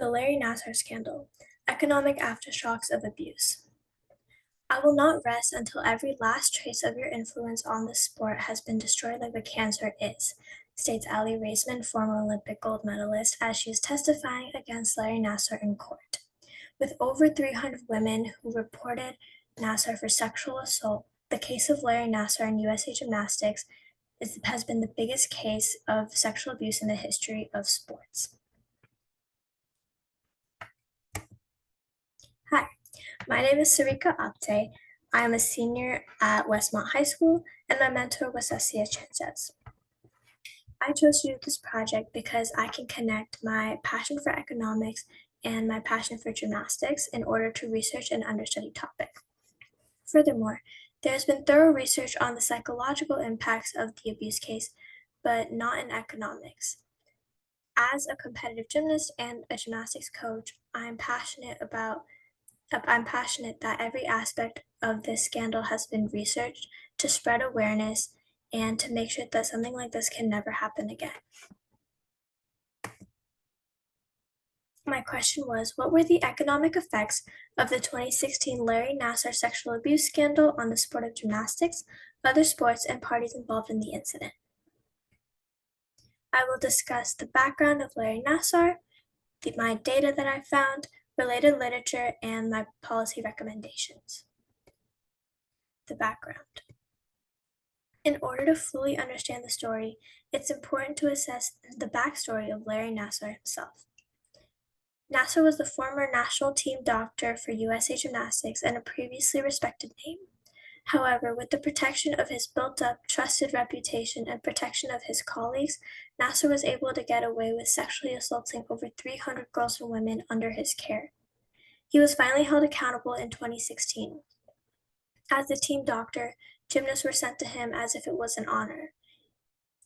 The Larry Nassar Scandal: Economic Aftershocks of Abuse. I will not rest until every last trace of your influence on the sport has been destroyed like the cancer is, states Ali Raisman, former Olympic gold medalist, as she is testifying against Larry Nassar in court. With over 300 women who reported Nassar for sexual assault, the case of Larry Nassar in USA Gymnastics has been the biggest case of sexual abuse in the history of sports. Hi, my name is Saarika Apte. I am a senior at Westmont High School, and my mentor was Sasia Chanchez. I chose to do this project because I can connect my passion for economics and my passion for gymnastics in order to research an understudied topic. Furthermore, there has been thorough research on the psychological impacts of the abuse case, but not in economics. As a competitive gymnast and a gymnastics coach, I'm passionate that every aspect of this scandal has been researched to spread awareness and to make sure that something like this can never happen again. My question was, what were the economic effects of the 2016 Larry Nassar sexual abuse scandal on the sport of gymnastics, other sports, and parties involved in the incident? I will discuss the background of Larry Nassar, my data that I found, related literature, and my policy recommendations. The background. In order to fully understand the story, it's important to assess the backstory of Larry Nassar himself. Nassar was the former national team doctor for USA Gymnastics and a previously respected name. However, with the protection of his built-up, trusted reputation and protection of his colleagues, Nassar was able to get away with sexually assaulting over 300 girls and women under his care. He was finally held accountable in 2016. As the team doctor, gymnasts were sent to him as if it was an honor,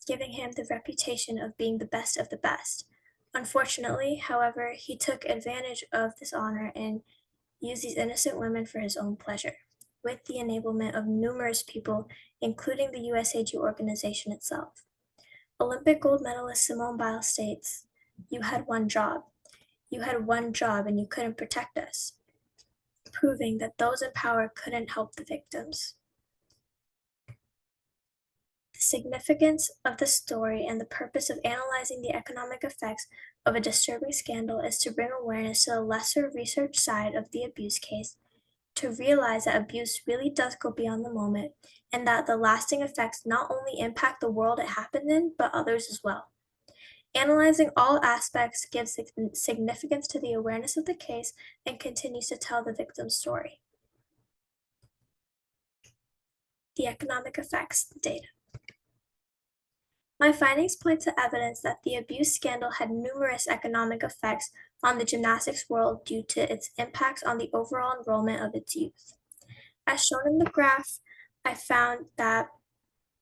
giving him the reputation of being the best of the best. Unfortunately, however, he took advantage of this honor and used these innocent women for his own pleasure, with the enablement of numerous people, including the USAG organization itself. Olympic gold medalist Simone Biles states, "You had one job. You had one job and you couldn't protect us," proving that those in power couldn't help the victims. The significance of the story and the purpose of analyzing the economic effects of a disturbing scandal is to bring awareness to the lesser research side of the abuse case, to realize that abuse really does go beyond the moment, and that the lasting effects not only impact the world it happened in, but others as well. Analyzing all aspects gives significance to the awareness of the case and continues to tell the victim's story. The economic effects, the data. My findings point to evidence that the abuse scandal had numerous economic effects on the gymnastics world due to its impacts on the overall enrollment of its youth. As shown in the graph, I found that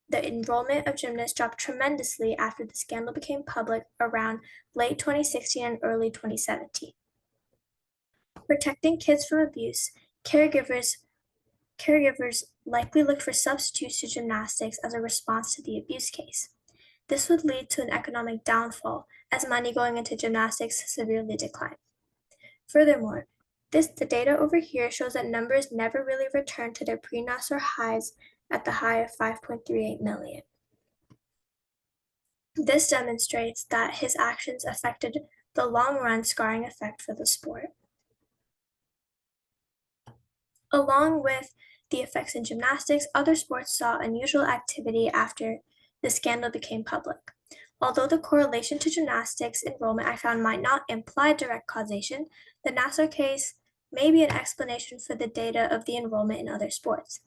the enrollment of gymnasts dropped tremendously after the scandal became public around late 2016 and early 2017. Protecting kids from abuse, caregivers likely looked for substitutes to gymnastics as a response to the abuse case. This would lead to an economic downfall as money going into gymnastics severely declined. Furthermore, the data over here shows that numbers never really returned to their pre-Nassar highs at the high of 5.38 million. This demonstrates that his actions affected the long-run scarring effect for the sport. Along with the effects in gymnastics, other sports saw unusual activity after the scandal became public. Although the correlation to gymnastics enrollment I found might not imply direct causation, the Nassar case may be an explanation for the data of the enrollment in other sports.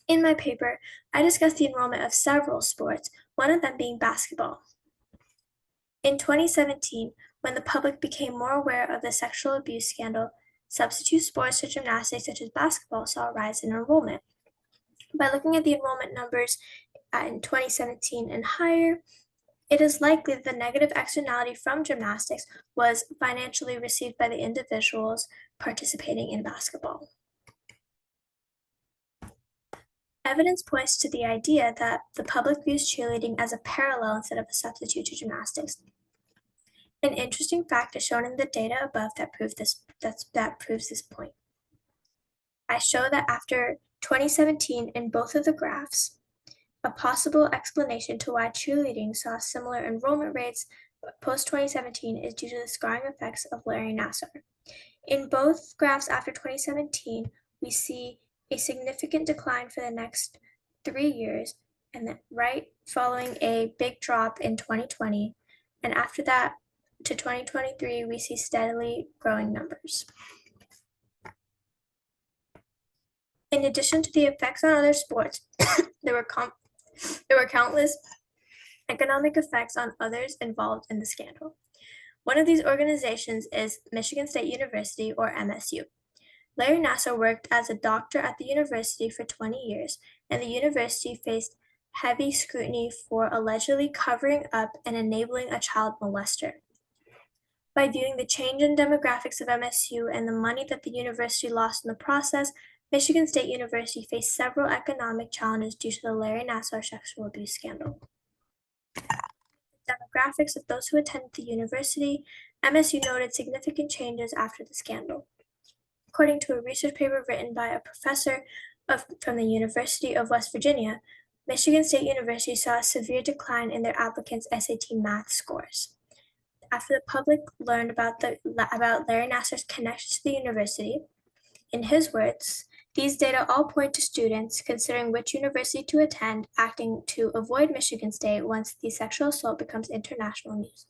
In my paper, I discussed the enrollment of several sports, one of them being basketball. In 2017, when the public became more aware of the sexual abuse scandal, substitute sports to gymnastics such as basketball saw a rise in enrollment. By looking at the enrollment numbers in 2017 and higher, it is likely that the negative externality from gymnastics was financially received by the individuals participating in basketball. Evidence points to the idea that the public views cheerleading as a parallel instead of a substitute to gymnastics. An interesting fact is shown in the data above that proves this point. I show that after 2017 in both of the graphs, a possible explanation to why cheerleading saw similar enrollment rates post 2017 is due to the scarring effects of Larry Nassar. In both graphs after 2017, we see a significant decline for the next 3 years, and then right following a big drop in 2020. And after that to 2023, we see steadily growing numbers. In addition to the effects on other sports, there were countless economic effects on others involved in the scandal. One of these organizations is Michigan State University, or MSU. Larry Nassar worked as a doctor at the university for 20 years, and the university faced heavy scrutiny for allegedly covering up and enabling a child molester. By viewing the change in demographics of MSU and the money that the university lost in the process, Michigan State University faced several economic challenges due to the Larry Nassar sexual abuse scandal. Demographics of those who attended the university, MSU noted significant changes after the scandal. According to a research paper written by a professor from the University of West Virginia, Michigan State University saw a severe decline in their applicants' SAT math scores. After the public learned about Larry Nassar's connection to the university, in his words, these data all point to students considering which university to attend, acting to avoid Michigan State once the sexual assault becomes international news.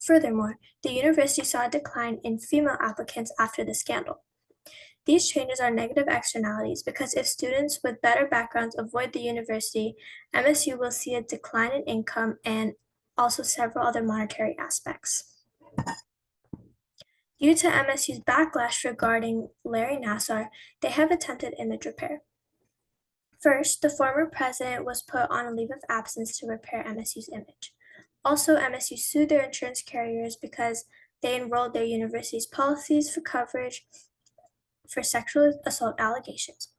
Furthermore, the university saw a decline in female applicants after the scandal. These changes are negative externalities because if students with better backgrounds avoid the university, MSU will see a decline in income and also several other monetary aspects. Due to MSU's backlash regarding Larry Nassar, they have attempted image repair. First, the former president was put on a leave of absence to repair MSU's image. Also, MSU sued their insurance carriers because they enrolled their university's policies for coverage for sexual assault allegations.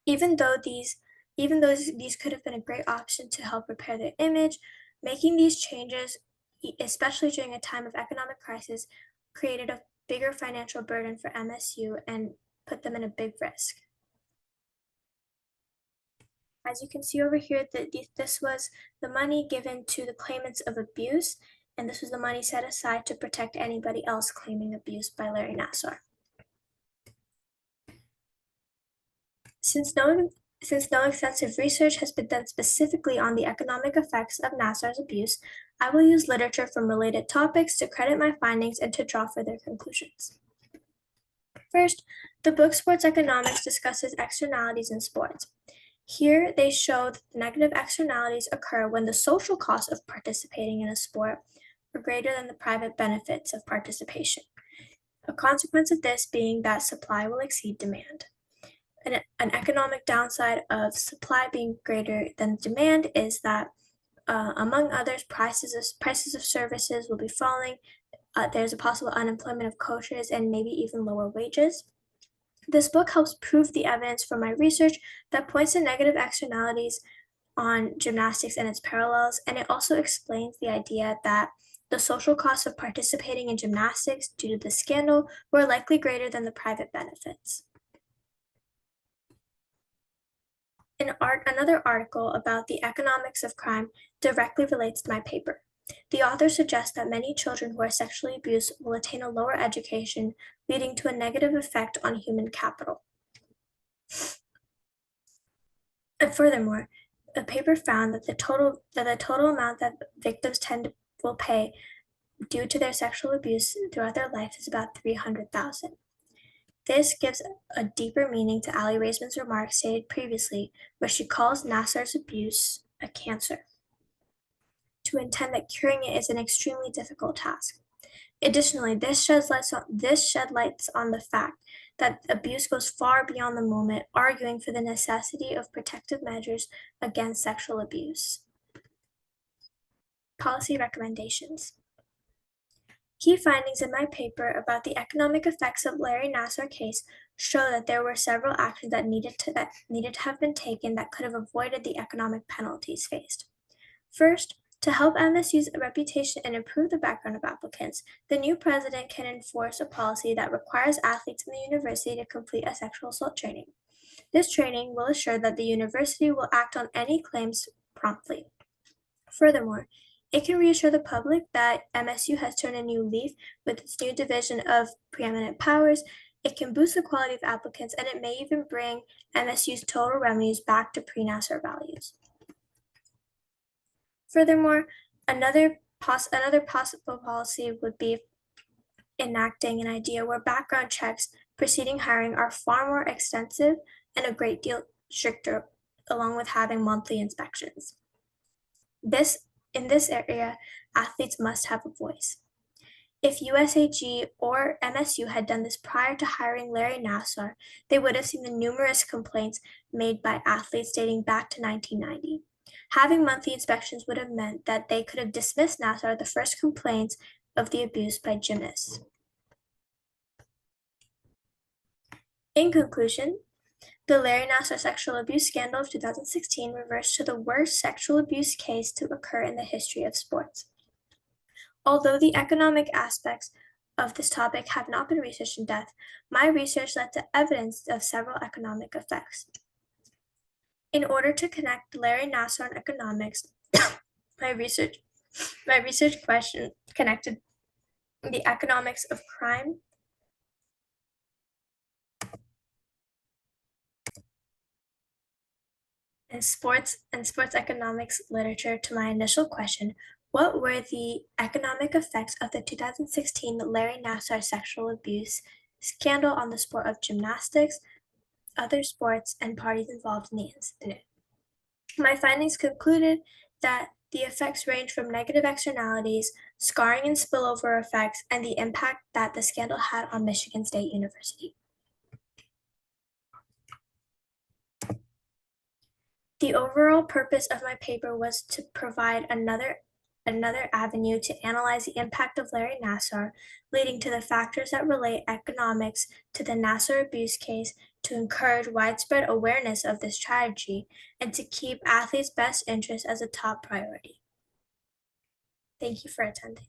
Even though these could have been a great option to help repair their image, making these changes, especially during a time of economic crisis, created a bigger financial burden for MSU and put them in a big risk. As you can see over here, this was the money given to the claimants of abuse, and this was the money set aside to protect anybody else claiming abuse by Larry Nassar. Since no extensive research has been done specifically on the economic effects of Nassar's abuse, I will use literature from related topics to credit my findings and to draw further conclusions. First, the book Sports Economics discusses externalities in sports. Here, they show that negative externalities occur when the social costs of participating in a sport are greater than the private benefits of participation. A consequence of this being that supply will exceed demand. An economic downside of supply being greater than demand is that, among others, prices of services will be falling. There's a possible unemployment of coaches and maybe even lower wages. This book helps prove the evidence from my research that points to negative externalities on gymnastics and its parallels, and it also explains the idea that the social costs of participating in gymnastics due to the scandal were likely greater than the private benefits. Another article about the economics of crime directly relates to my paper. The author suggests that many children who are sexually abused will attain a lower education, leading to a negative effect on human capital. And furthermore, the paper found that the total amount that victims will pay due to their sexual abuse throughout their life is about $300,000. This gives a deeper meaning to Ali Raisman's remarks stated previously, where she calls Nassar's abuse a cancer, to intend that curing it is an extremely difficult task. Additionally, this sheds light on the fact that abuse goes far beyond the moment, arguing for the necessity of protective measures against sexual abuse. Policy recommendations. Key findings in my paper about the economic effects of Larry Nassar case show that there were several actions that needed to have been taken that could have avoided the economic penalties faced. First, To help MSU's reputation and improve the background of applicants, the new president can enforce a policy that requires athletes in the university to complete a sexual assault training. This training will assure that the university will act on any claims promptly. Furthermore, it can reassure the public that MSU has turned a new leaf with its new division of preeminent powers. It can boost the quality of applicants, and it may even bring MSU's total revenues back to pre-Nassar values. Furthermore, another possible policy would be enacting an idea where background checks preceding hiring are far more extensive and a great deal stricter, along with having monthly inspections. In this area, athletes must have a voice. If USAG or MSU had done this prior to hiring Larry Nassar, they would have seen the numerous complaints made by athletes dating back to 1990. Having monthly inspections would have meant that they could have dismissed Nassar at the first complaints of the abuse by gymnasts. In conclusion, the Larry Nassar sexual abuse scandal of 2016 reversed to the worst sexual abuse case to occur in the history of sports. Although the economic aspects of this topic have not been researched in depth, my research led to evidence of several economic effects. In order to connect Larry Nassar and economics, my research question connected the economics of crime and sports economics literature to my initial question: what were the economic effects of the 2016 Larry Nassar sexual abuse scandal on the sport of gymnastics, other sports, and parties involved in the incident? My findings concluded that the effects range from negative externalities, scarring and spillover effects, and the impact that the scandal had on Michigan State University. The overall purpose of my paper was to provide another avenue to analyze the impact of Larry Nassar, leading to the factors that relate economics to the Nassar abuse case, to encourage widespread awareness of this tragedy, and to keep athletes' best interests as a top priority. Thank you for attending.